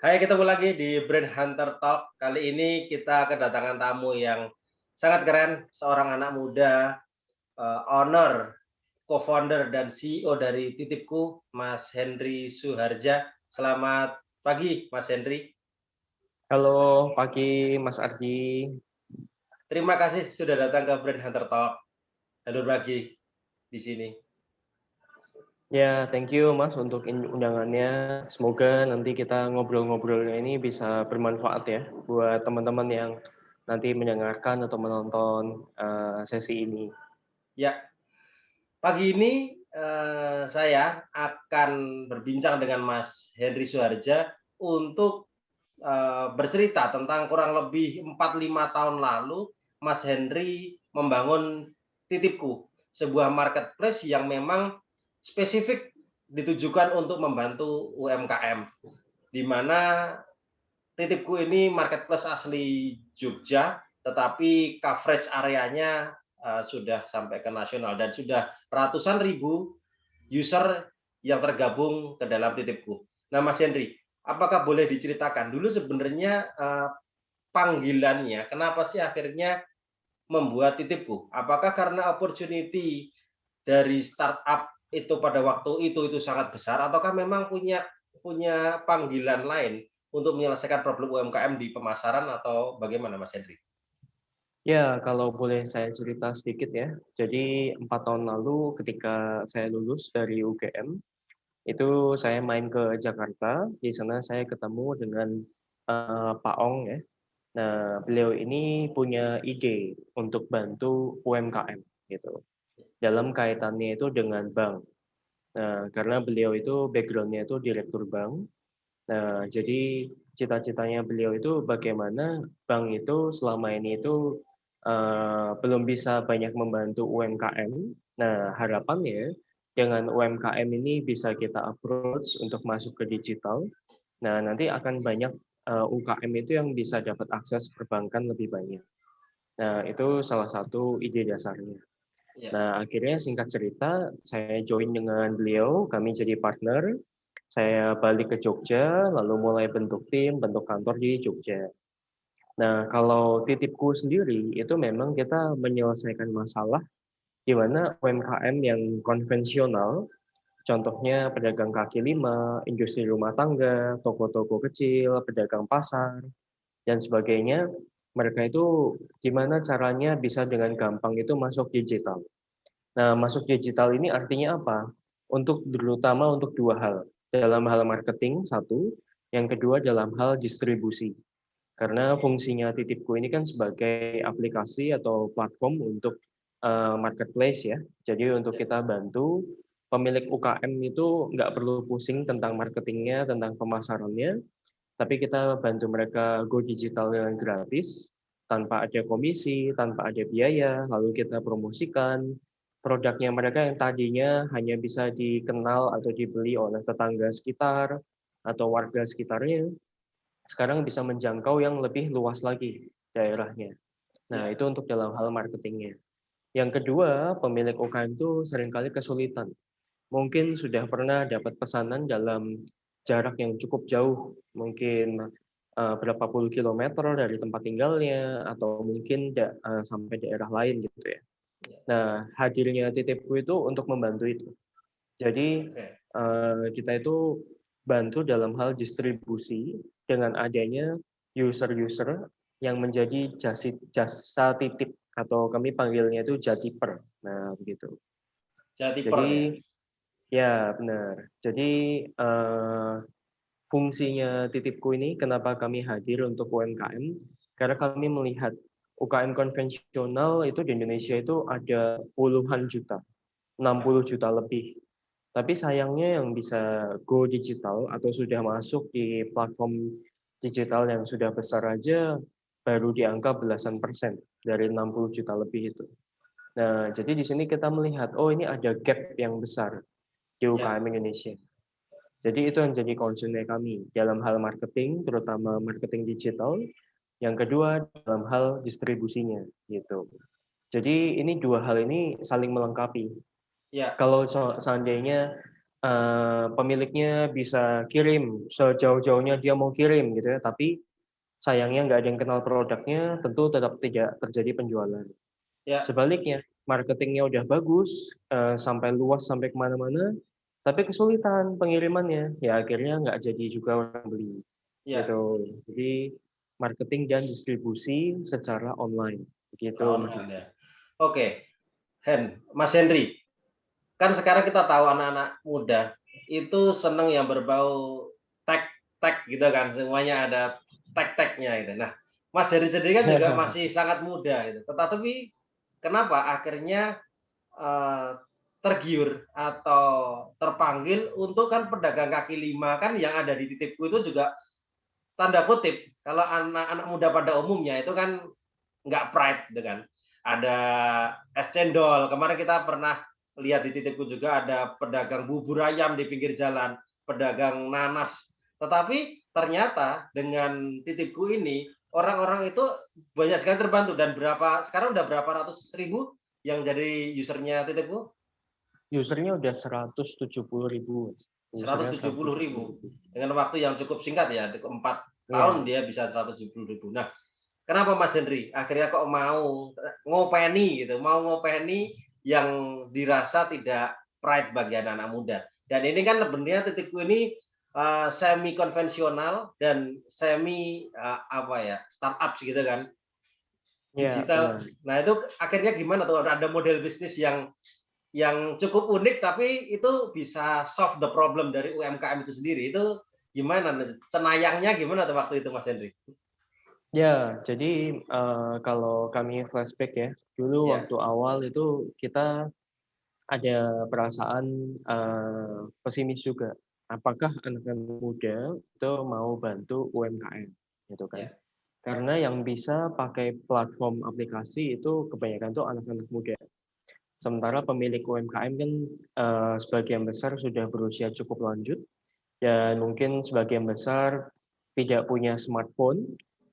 Hai, ketemu lagi di Brand Hunter Talk. Kali ini kita kedatangan tamu yang sangat keren, seorang anak muda, owner, co-founder dan CEO dari Titipku, Mas Henry Suharja. Selamat pagi, Mas Henry. Halo, pagi Mas Ardi. Terima kasih sudah datang ke Brand Hunter Talk dan berbagi di sini. Ya, thank you Mas untuk undangannya. Semoga nanti kita ngobrol-ngobrolnya ini bisa bermanfaat ya buat teman-teman yang nanti mendengarkan atau menonton sesi ini. Ya, pagi ini saya akan berbincang dengan Mas Henry Suharja untuk bercerita tentang kurang lebih 4-5 tahun lalu Mas Henry membangun Titipku, sebuah marketplace yang memang spesifik ditujukan untuk membantu UMKM, di mana Titipku ini marketplace asli Jogja, tetapi coverage areanya sudah sampai ke nasional dan sudah ratusan ribu user yang tergabung ke dalam Titipku. Nah, Mas Henry, apakah boleh diceritakan dulu sebenarnya panggilannya, kenapa sih akhirnya membuat Titipku? Apakah karena opportunity dari startup itu pada waktu itu sangat besar, ataukah memang punya punya panggilan lain untuk menyelesaikan problem UMKM di pemasaran atau bagaimana, Mas Henry? Ya, kalau boleh saya cerita sedikit ya. Jadi 4 tahun lalu ketika saya lulus dari UGM, itu saya main ke Jakarta. Di sana saya ketemu dengan Pak Ong ya. Nah, beliau ini punya ide untuk bantu UMKM gitu. Dalam kaitannya itu dengan bank. Nah, karena beliau itu background-nya itu direktur bank. Nah, jadi cita-citanya beliau itu bagaimana bank itu selama ini itu belum bisa banyak membantu UMKM. Nah, harapannya dengan UMKM ini bisa kita approach untuk masuk ke digital. Nah, nanti akan banyak UKM itu yang bisa dapat akses perbankan lebih banyak. Nah, itu salah satu ide dasarnya. Ya, Nah, akhirnya singkat cerita, saya join dengan beliau, kami jadi partner. Saya balik ke Jogja, lalu mulai bentuk tim, bentuk kantor di Jogja. Nah, kalau titipku sendiri, itu memang kita menyelesaikan masalah di mana UMKM yang konvensional, contohnya pedagang kaki lima, industri rumah tangga, toko-toko kecil, pedagang pasar, dan sebagainya, mereka itu gimana caranya bisa dengan gampang itu masuk digital. Nah, masuk digital ini artinya apa? Terutama untuk dua hal. Dalam hal marketing, satu. Yang kedua dalam hal distribusi. Karena fungsinya Titipku ini kan sebagai aplikasi atau platform untuk marketplace ya. Jadi untuk ya, kita bantu pemilik UKM itu nggak perlu pusing tentang marketingnya, tentang pemasarannya, tapi kita bantu mereka go digital dengan gratis, tanpa ada komisi, tanpa ada biaya, lalu kita promosikan produknya mereka yang tadinya hanya bisa dikenal atau dibeli oleh tetangga sekitar atau warga sekitarnya, sekarang bisa menjangkau yang lebih luas lagi daerahnya. Nah, ya, itu untuk dalam hal marketingnya. Yang kedua, pemilik UKM itu seringkali kesulitan. Mungkin sudah pernah dapat pesanan dalam jarak yang cukup jauh, mungkin berapa puluh kilometer dari tempat tinggalnya, atau mungkin sampai daerah lain gitu ya. ya. Nah, hadirnya Titipku itu untuk membantu itu. Jadi, Oke. kita itu bantu dalam hal distribusi dengan adanya user-user yang menjadi jasa titip atau kami panggilnya itu jatiper. Nah, begitu. Jatiper ya? Jadi ya, benar. Jadi, fungsinya Titipku ini kenapa kami hadir untuk UMKM, karena kami melihat UKM konvensional itu di Indonesia itu ada puluhan juta, 60 juta lebih. Tapi sayangnya yang bisa go digital atau sudah masuk di platform digital yang sudah besar aja baru di angka belasan persen dari 60 juta lebih itu. Nah, jadi di sini kita melihat, oh ini ada gap yang besar di Ya. UKM Indonesia. Jadi itu yang jadi concern kami dalam hal marketing, terutama marketing digital. Yang kedua dalam hal distribusinya gitu. Jadi ini dua hal ini saling melengkapi. Ya. Kalau seandainya pemiliknya bisa kirim sejauh-jauhnya dia mau kirim gitu ya, tapi sayangnya nggak ada yang kenal produknya, tentu tetap tidak terjadi penjualan. Ya, Sebaliknya, marketingnya udah bagus, sampai luas sampai kemana-mana, tapi kesulitan pengirimannya, ya akhirnya nggak jadi juga orang beli, ya, gitu. Jadi marketing dan distribusi secara online, begitu Mas online Andi. ya. Oke, Mas Henry, kan sekarang kita tahu anak-anak muda itu seneng yang berbau tech gitu kan, semuanya ada tech-technya itu. Nah, Mas Henry sendiri kan juga masih sangat muda gitu. Tetapi kenapa akhirnya eh, tergiur atau terpanggil untuk kan pedagang kaki lima kan yang ada di titipku itu juga tanda kutip kalau anak-anak muda pada umumnya itu kan nggak pride gitu kan. Ada es cendol. Kemarin kita pernah lihat di titipku juga ada pedagang bubur ayam di pinggir jalan, pedagang nanas. Tetapi ternyata dengan titipku ini orang-orang itu banyak sekali terbantu dan sekarang udah berapa ratus ribu yang jadi usernya titipku? Usernya udah 170.000, usernya 170.000 170.000. dengan waktu yang cukup singkat ya, 4 tahun Iya. dia bisa 170.000. Nah, kenapa Mas Henry akhirnya kok mau ngopeni gitu, mau ngopeni yang dirasa tidak pride bagi anak-anak muda. Dan ini kan sebenarnya titikku ini semi konvensional dan semi apa ya startup gitu kan Iya, digital. benar. Nah itu akhirnya gimana tuh ada model bisnis yang cukup unik tapi itu bisa solve the problem dari UMKM itu sendiri. Itu gimana? Cenayangnya gimana tuh waktu itu Mas Henry? Ya, jadi, kalau kami flashback ya, dulu Ya, waktu awal itu kita ada perasaan, pesimis juga. Apakah anak-anak muda itu mau bantu UMKM, gitu kan. ya, Karena yang bisa pakai platform aplikasi itu kebanyakan tuh anak-anak muda. Sementara pemilik UMKM kan, sebagian besar sudah berusia cukup lanjut dan mungkin sebagian besar tidak punya smartphone,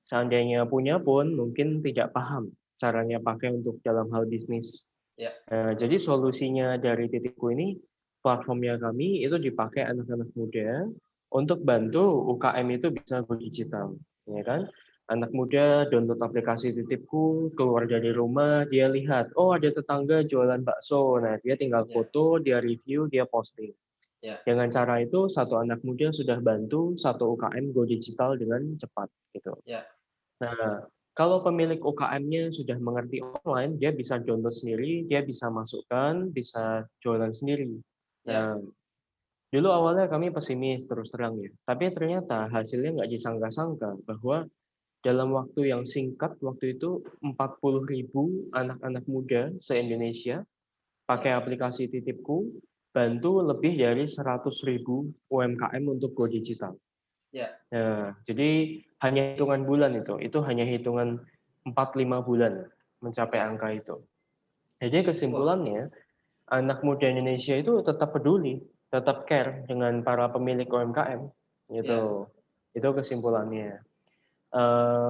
seandainya punya pun mungkin tidak paham caranya pakai untuk dalam hal bisnis. ya, Jadi solusinya dari Titikku ini, platformnya kami itu dipakai anak-anak muda untuk bantu UKM itu bisa go digital, ya kan. Anak muda download aplikasi Titipku, keluar dari rumah, dia lihat, oh ada tetangga jualan bakso, nah dia tinggal ya, foto, dia review, dia posting. ya, Dengan cara itu, satu anak muda sudah bantu satu UKM go digital dengan cepat, gitu. ya. Nah, kalau pemilik UKM-nya sudah mengerti online, dia bisa download sendiri, dia bisa masukkan, bisa jualan sendiri. Ya, Nah, dulu awalnya kami pesimis terus terang ya, tapi ternyata hasilnya nggak disangka-sangka bahwa dalam waktu yang singkat, waktu itu 40.000 anak-anak muda se-Indonesia pakai ya, aplikasi Titipku, bantu lebih dari 100.000 UMKM untuk go digital. ya. Nah, jadi hanya hitungan bulan itu hanya hitungan 4-5 bulan mencapai Oke. angka itu. Jadi Wah, kesimpulannya, anak muda Indonesia itu tetap peduli, tetap care dengan para pemilik UMKM, ya, gitu. Itu kesimpulannya.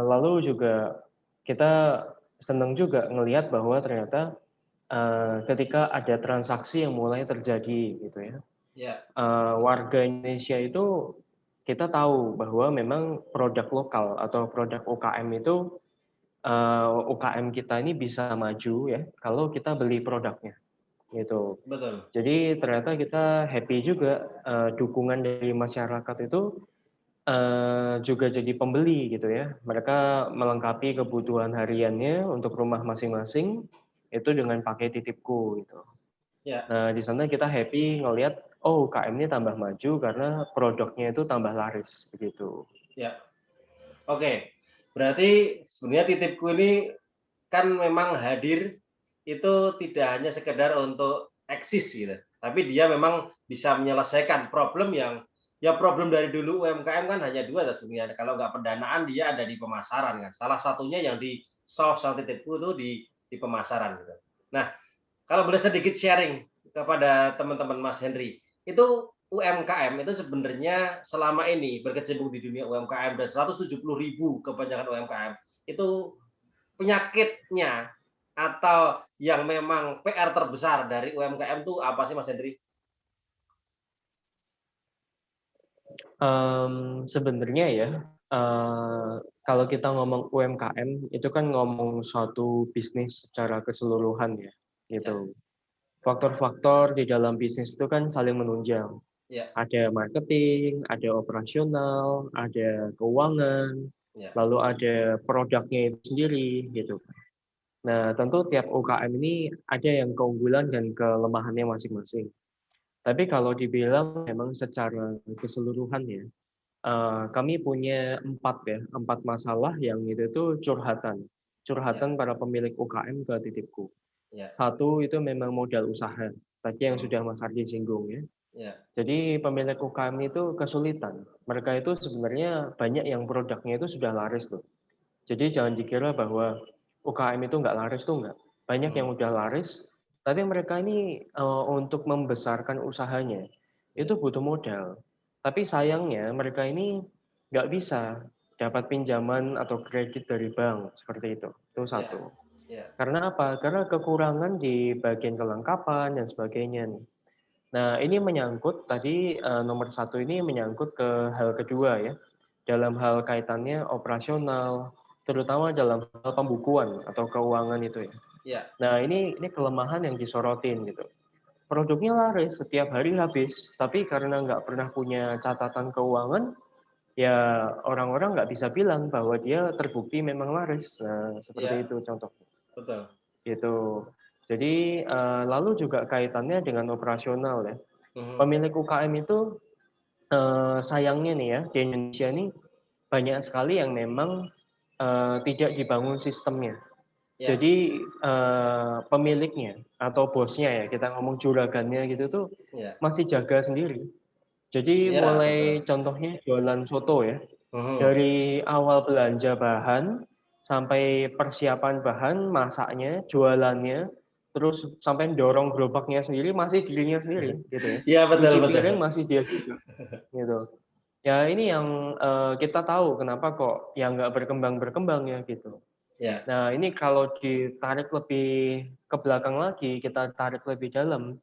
Lalu juga kita senang juga ngelihat bahwa ternyata, ketika ada transaksi yang mulai terjadi gitu ya, ya, warga Indonesia itu kita tahu bahwa memang produk lokal atau produk UKM itu, UKM kita ini bisa maju ya kalau kita beli produknya, gitu. betul. Jadi ternyata kita happy juga, dukungan dari masyarakat itu, juga jadi pembeli gitu ya. Mereka melengkapi kebutuhan hariannya untuk rumah masing-masing, itu dengan pakai Titipku gitu. Ya, Nah, di sana kita happy ngelihat, oh UKM ini tambah maju karena produknya itu tambah laris, begitu. ya. Oke. Berarti sebenarnya titipku ini kan memang hadir itu tidak hanya sekedar untuk eksis gitu, tapi dia memang bisa menyelesaikan problem yang ya problem dari dulu UMKM kan hanya dua sebenarnya. Kalau nggak pendanaan dia ada di pemasaran kan. Salah satunya yang di solve sama titipku itu di pemasaran gitu. Nah, kalau boleh sedikit sharing kepada teman-teman Mas Henry, itu UMKM itu sebenarnya selama ini berkecimpung di dunia UMKM dan 170.000 kebanyakan UMKM itu penyakitnya atau yang memang PR terbesar dari UMKM itu apa sih Mas Henry? Sebenarnya ya, kalau kita ngomong UMKM itu kan ngomong suatu bisnis secara keseluruhan ya, Ya, gitu. Faktor-faktor di dalam bisnis itu kan saling menunjang. ya, Ada marketing, ada operasional, ada keuangan, ya, lalu ada produknya itu sendiri, gitu. Nah, tentu tiap UKM ini ada yang keunggulan dan kelemahannya masing-masing. Tapi kalau dibilang memang secara keseluruhan ya, kami punya 4 ya, 4 masalah yang itu tuh curhatan. ya, Curhatan para pemilik UKM ke titipku. ya, Satu itu memang modal usaha, tadi yang hmm, sudah Mas Ardi singgung ya. ya, Jadi pemilik UKM itu kesulitan. Mereka itu sebenarnya banyak yang produknya itu sudah laris tuh. Jadi jangan dikira bahwa UKM itu nggak laris tuh nggak. Banyak yang hmm, udah laris, tapi mereka ini untuk membesarkan usahanya ya, itu butuh modal. Tapi sayangnya mereka ini nggak bisa dapat pinjaman atau kredit dari bank seperti itu. Itu ya, satu. ya, Karena apa? Karena kekurangan di bagian kelengkapan dan sebagainya nih. Nah, ini menyangkut tadi nomor satu ini menyangkut ke hal kedua ya, dalam hal kaitannya operasional, terutama dalam hal pembukuan atau keuangan itu ya. ya, Nah, ini kelemahan yang disorotin gitu. Produknya laris, setiap hari habis, tapi karena nggak pernah punya catatan keuangan, ya orang-orang nggak bisa bilang bahwa dia terbukti memang laris. Nah, seperti ya, itu contohnya. betul. Gitu. Jadi, lalu juga kaitannya dengan operasional ya. Mhm, Pemilik UKM itu, sayangnya nih ya, di Indonesia ini banyak sekali yang memang, tidak dibangun sistemnya. ya, Jadi, pemiliknya atau bosnya ya, kita ngomong juragannya gitu tuh, ya, masih jaga sendiri. Jadi ya, betul. mulai contohnya jualan soto ya, Mhm, dari awal belanja bahan, sampai persiapan bahan, masaknya, jualannya, terus sampai dorong gerobaknya sendiri masih dirinya sendiri gitu ya. iya, betul, Cuci betul. piring masih dia juga gitu. Ya ini yang, kita tahu kenapa kok yang nggak berkembang-berkembang ya gitu. Ya, Nah ini kalau ditarik lebih ke belakang lagi, kita tarik lebih dalam,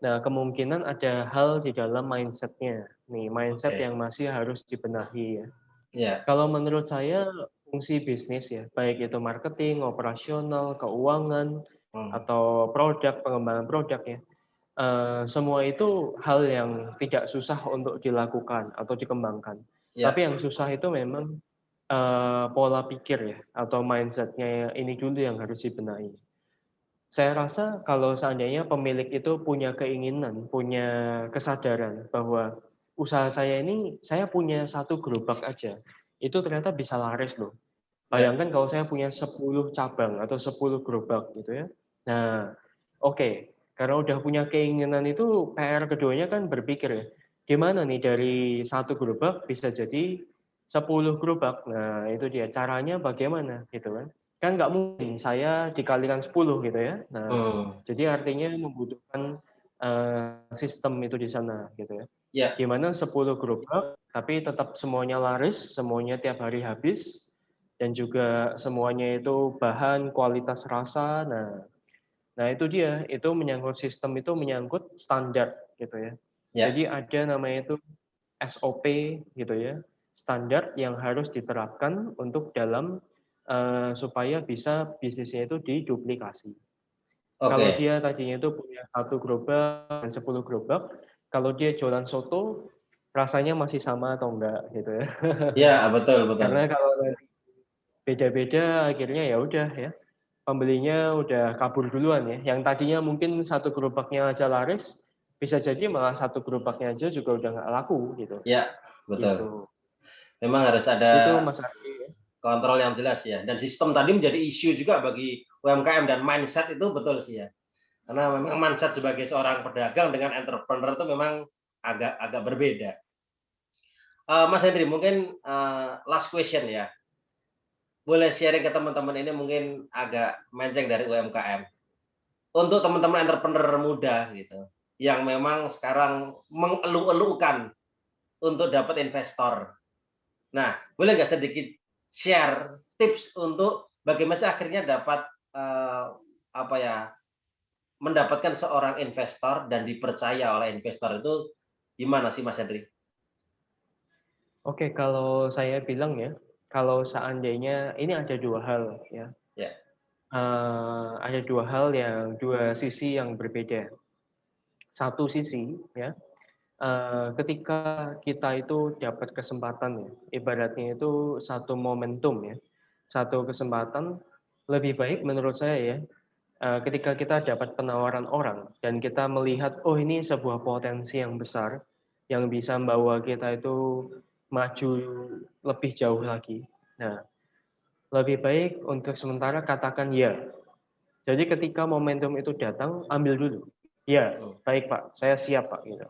nah kemungkinan ada hal di dalam mindset-nya. Nih mindset oke. yang masih harus dibenahi ya. Ya, Kalau menurut saya fungsi bisnis ya, baik itu marketing, operasional, keuangan, hmm, atau produk, pengembangan produk ya, semua itu hal yang tidak susah untuk dilakukan atau dikembangkan. ya, Tapi yang susah itu memang pola pikir ya, atau mindset-nya ini dulu yang harus dibenahi. Saya rasa kalau seandainya pemilik itu punya keinginan, punya kesadaran bahwa usaha saya ini, saya punya satu gerobak aja, itu ternyata bisa laris loh. ya, Bayangkan kalau saya punya 10 cabang atau 10 gerobak gitu ya. Nah, oke, karena udah punya keinginan itu PR keduanya kan berpikir ya, gimana nih dari satu gerobak bisa jadi 10 gerobak. Nah, itu dia caranya bagaimana gitu kan. Kan nggak mungkin saya dikalikan 10 gitu ya. Nah, hmm, jadi artinya membutuhkan sistem itu di sana gitu ya. ya, Di mana 10 gerobak tapi tetap semuanya laris, semuanya tiap hari habis, dan juga semuanya itu bahan, kualitas rasa. Nah itu dia, itu menyangkut sistem, itu menyangkut standar gitu ya. ya. Jadi ada namanya itu SOP gitu ya, standar yang harus diterapkan untuk dalam supaya bisa bisnisnya itu diduplikasi. Kalau Oke. dia tadinya itu punya satu gerobak dan 10 gerobak, kalau dia jualan soto rasanya masih sama atau enggak gitu ya. Ya, betul, betul. Karena kalau nanti beda-beda akhirnya ya udah ya, pembelinya udah kabur duluan ya. Yang tadinya mungkin satu gerobaknya aja laris, bisa jadi malah satu gerobaknya aja juga udah nggak laku gitu. Ya, betul. Gitu. Memang harus Itu ada Mas Ardi ya. kontrol yang jelas ya. Dan sistem tadi menjadi isu juga bagi UMKM dan mindset itu betul sih ya. Karena memang mindset sebagai seorang pedagang dengan entrepreneur itu memang agak agak berbeda. Mas Hendri, mungkin last question ya. Boleh sharing ke teman-teman ini mungkin agak melenceng dari UMKM. Untuk teman-teman entrepreneur muda gitu, yang memang sekarang mengeluh-elukan untuk dapat investor. Nah, boleh nggak sedikit share tips untuk bagaimana sih akhirnya dapat apa ya, mendapatkan seorang investor dan dipercaya oleh investor itu gimana sih Mas Hendri? Oke, kalau saya bilang ya, kalau seandainya ini ada 2 hal ya, Ya, ada 2 hal yang 2 sisi yang berbeda. Satu sisi ya, ketika kita itu dapat kesempatan ya, ibaratnya itu satu momentum ya, satu kesempatan, lebih baik menurut saya ya, ketika kita dapat penawaran orang dan kita melihat, oh ini sebuah potensi yang besar, yang bisa membawa kita itu maju lebih jauh lagi. Nah, lebih baik untuk sementara katakan ya. Jadi ketika momentum itu datang, ambil dulu. Ya, mhm, baik Pak, saya siap Pak, gitu.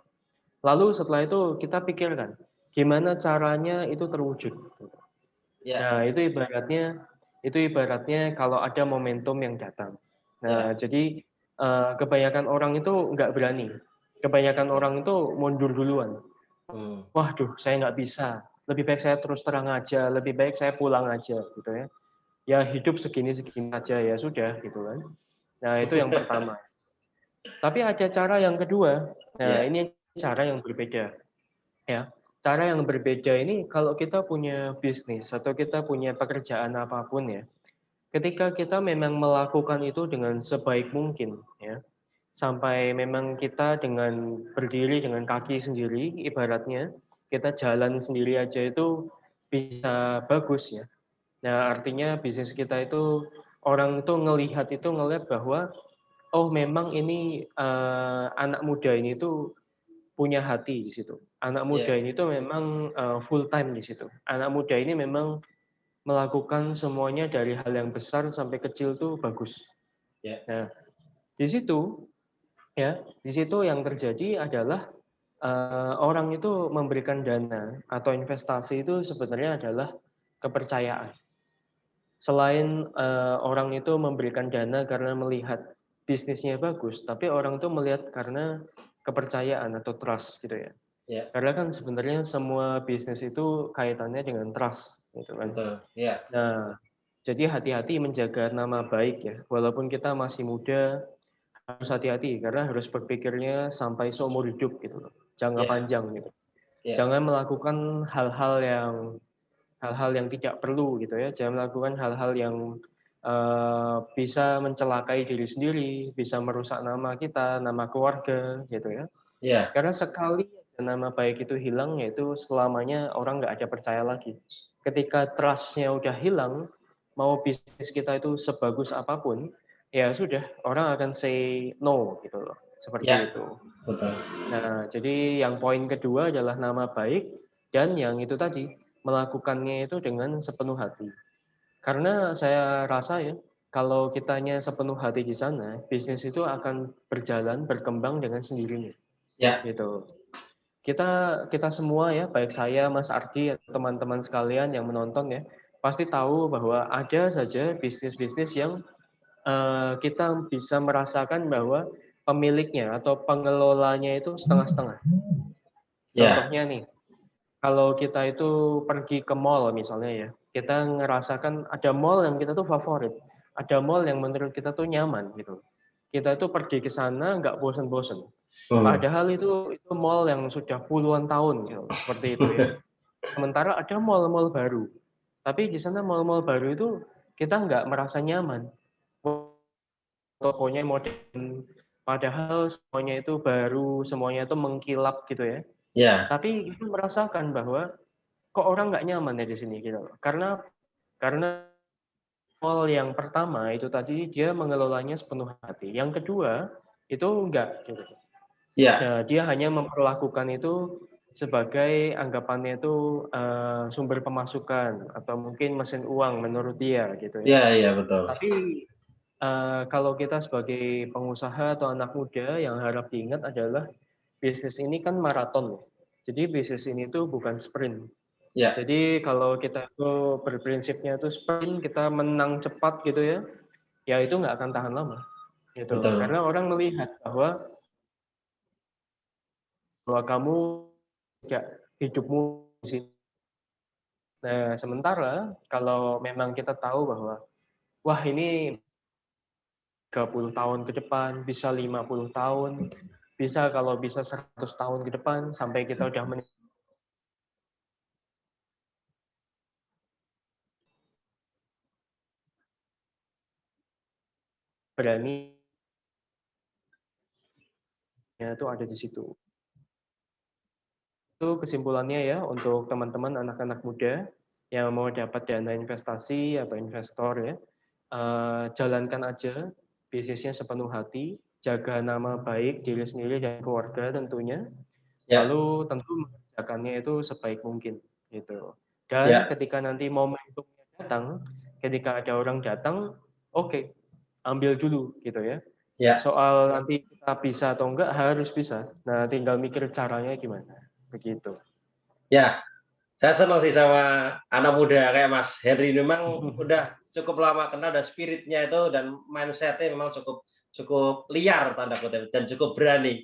Lalu setelah itu kita pikirkan, gimana caranya itu terwujud. ya, Nah, itu ibaratnya kalau ada momentum yang datang. Nah, ya, jadi kebanyakan orang itu nggak berani. Kebanyakan oke, orang itu mundur duluan. mhm, Waduh, saya nggak bisa. Lebih baik saya terus terang aja, lebih baik saya pulang aja, gitu ya. Ya hidup segini-segini aja ya sudah, gitu kan. Nah, itu yang pertama. Tapi ada cara yang kedua. Nah, ya, ini cara yang berbeda. Ya, cara yang berbeda ini kalau kita punya bisnis atau kita punya pekerjaan apapun ya, ketika kita memang melakukan itu dengan sebaik mungkin ya, sampai memang kita dengan berdiri dengan kaki sendiri, ibaratnya kita jalan sendiri aja itu bisa bagus ya. Nah, artinya bisnis kita itu orang itu ngelihat bahwa oh memang ini anak muda ini tuh punya hati di situ. Anak muda ya, ini tuh memang, full time di situ. Anak muda ini memang melakukan semuanya dari hal yang besar sampai kecil tuh bagus. ya, Nah, di situ ya, di situ yang terjadi adalah, orang itu memberikan dana atau investasi itu sebenarnya adalah kepercayaan. Selain, orang itu memberikan dana karena melihat bisnisnya bagus, tapi orang tuh melihat karena kepercayaan atau trust gitu ya. ya, Karena kan sebenarnya semua bisnis itu kaitannya dengan trust, gitu kan. betul, ya, Nah, jadi hati-hati menjaga nama baik ya. Walaupun kita masih muda, harus hati-hati karena harus berpikirnya sampai seumur hidup gitu loh, jangka ya, panjang gitu. ya, Jangan melakukan hal-hal yang tidak perlu gitu ya. Jangan melakukan hal-hal yang bisa mencelakai diri sendiri, bisa merusak nama kita, nama keluarga gitu ya. ya, Karena sekali aja nama baik itu hilang, yaitu selamanya orang nggak ada percaya lagi. Ketika trust-nya udah hilang, mau bisnis kita itu sebagus apapun, ya sudah, orang akan say no gitu loh, seperti ya, itu. betul, Nah, jadi yang poin kedua adalah nama baik, dan yang itu tadi, melakukannya itu dengan sepenuh hati. Karena saya rasa ya, kalau kitanya sepenuh hati di sana, bisnis itu akan berjalan, berkembang dengan sendirinya, ya, gitu. Kita kita semua ya, baik saya, Mas Ardi, atau teman-teman sekalian yang menonton ya, pasti tahu bahwa ada saja bisnis-bisnis yang kita bisa merasakan bahwa pemiliknya atau pengelolanya itu setengah-setengah. ya, Contohnya nih, kalau kita itu pergi ke mall misalnya ya, kita ngerasakan ada mall yang kita tuh favorit, ada mall yang menurut kita tuh nyaman gitu. Kita itu pergi ke sana nggak bosen-bosen. mhm, Padahal itu mall yang sudah puluhan tahun gitu, seperti itu ya. Sementara ada mall-mall baru, tapi di sana mall-mall baru itu kita nggak merasa nyaman. Tokonya modern, padahal semuanya itu baru, semuanya itu mengkilap gitu ya. ya, Tapi itu merasakan bahwa kok orang nggak nyaman ya di sini gitu loh. Karena mall yang pertama itu tadi dia mengelolanya sepenuh hati. Yang kedua itu enggak gitu. ya, Nah, dia hanya memperlakukan itu sebagai anggapannya itu, sumber pemasukan atau mungkin mesin uang menurut dia gitu ya. ya, iya betul, Tapi, kalau kita sebagai pengusaha atau anak muda yang harap diingat adalah bisnis ini kan maraton. Jadi bisnis ini tuh bukan sprint. ya, Jadi kalau kita itu berprinsipnya itu sprint, kita menang cepat gitu ya, ya itu nggak akan tahan lama, gitu. betul, Karena orang melihat bahwa kamu tidak hidupmu di sini. Nah, sementara kalau memang kita tahu bahwa, wah ini 30 tahun ke depan, bisa 50 tahun, bisa kalau bisa 100 tahun ke depan, sampai kita udah berani itu ada di situ. Itu kesimpulannya ya untuk teman-teman anak-anak muda yang mau dapat dana investasi atau investor ya, jalankan aja bisnisnya sepenuh hati, jaga nama baik diri sendiri dan keluarga tentunya, Ya, lalu tentu mengerjakannya itu sebaik mungkin gitu. Dan ya, ketika nanti momentumnya datang, ketika ada orang datang, oke, ambil dulu gitu ya. ya, Soal nanti kita bisa atau enggak harus bisa. Nah, tinggal mikir caranya gimana. Begitu. ya. Saya senang sih sama anak muda kayak Mas Henry. Memang udah cukup lama kenal dan spiritnya itu dan mindsetnya memang cukup cukup liar tanda kutip dan cukup berani.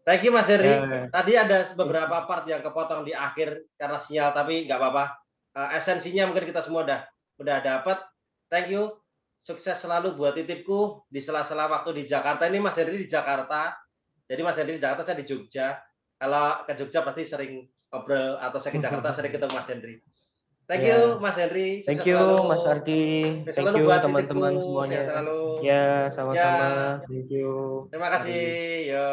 Thank you Mas Henry. Ya, Tadi ada beberapa part yang kepotong di akhir karena sinyal, tapi nggak apa-apa. Esensinya mungkin kita semua udah dapat. Thank you. Sukses selalu buat titipku di sela-sela waktu di Jakarta. Ini Mas Henry di Jakarta. Jadi Mas Henry di Jakarta, saya di Jogja. Kalau ke Jogja pasti sering ngobrol atau saya ke Jakarta sering ketemu Mas Henry. Thank you ya. Mas Henry. Thank Sukses you selalu. Mas Ardi. Sukses Thank selalu you buat teman-teman titipku. semuanya. Sehat selalu. Ya, Ya, sama-sama. Thank you. terima kasih. Mari. Yo.